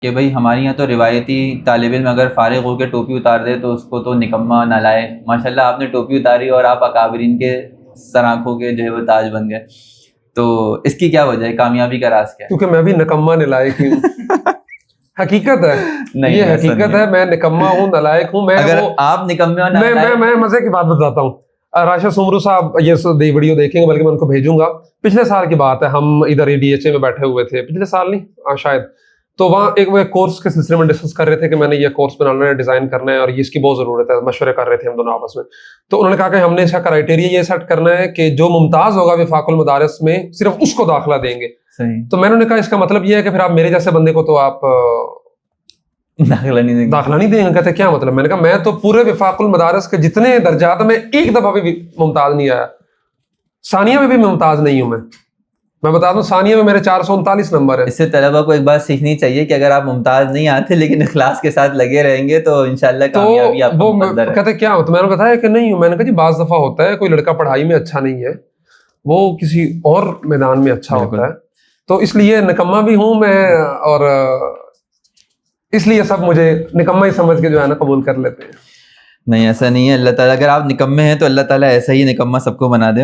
کہ بھائی ہمارے یہاں تو روایتی طالب علم اگر فارغ ہو کے ٹوپی اتار دے تو اس کو تو نکما نالائق. ماشاءاللہ آپ نے ٹوپی اتاری اور آپ اکابرین کے سر آنکھوں کے جو ہے وہ تاج بن گئے. تو اس کی کیا وجہ ہے, کامیابی کا راز کیا ہے؟ کیونکہ میں بھی نکما نالائق ہی ہوں. حقیقت ہے, یہ حقیقت ہے, میں نکما ہوں, نالائق ہوں. اگر آپ نکمے ہو, میں مزے کی بات بتاتا ہوں. راشد سمرو صاحب یہ ویڈیو دیکھیں گے, بلکہ میں ان کو بھیجوں گا. پچھلے سال کی بات ہے, ہم ادھر ڈی ایچ اے میں بیٹھے ہوئے تھے, پچھلے سال نہیں شاید, تو وہاں ایک کورس کے سلسلے میں ڈسکس کر رہے تھے کہ میں نے یہ کورس بنانا ہے, ڈیزائن کرنا ہے, اور اس کی بہت ضرورت ہے. مشورے کر رہے تھے ہم دونوں آپس میں. تو انہوں نے کہا کہ ہم نے اس کا کرائٹیریا یہ سیٹ کرنا ہے کہ جو ممتاز ہوگا وفاق المدارس میں صرف اس کو داخلہ دیں گے. تو میں نے کہا اس کا مطلب یہ ہے کہ پھر آپ میرے جیسے بندے کو تو آپ داخلہ نہیں دیں گے. کہتے کیا مطلب؟ میں نے کہا میں تو پورے وفاق المدارس کے جتنے درجات میں ایک دفعہ بھی ممتاز نہیں آیا. ثانیہ میں بھی ممتاز نہیں ہوں. میں بتا دوں ثانیہ میں میرے 439 نمبر ہے. اس سے طلبہ کو ایک بات سیکھنی چاہیے کہ اگر آپ ممتاز نہیں آتے لیکن اخلاص کے ساتھ لگے رہیں گے تو انشاءاللہ کامیابی آپ کو مقدر ہے. کہتے کیا ہوتا ہے؟ میں نے بتایا کہ نہیں ہوں. میں نے کہا جی بعض دفعہ ہوتا ہے کوئی لڑکا پڑھائی میں اچھا نہیں ہے, وہ کسی اور میدان میں اچھا ہوتا ہے, تو اس لیے نکما بھی ہوں میں, اور اس لیے سب مجھے نکما ہی سمجھ کے جو ہے نا قبول کر لیتے ہیں. نہیں ایسا نہیں ہے. اللہ تعالیٰ اگر آپ نکمے ہیں تو اللہ تعالیٰ ایسا ہی نکما سب کو بنا دے.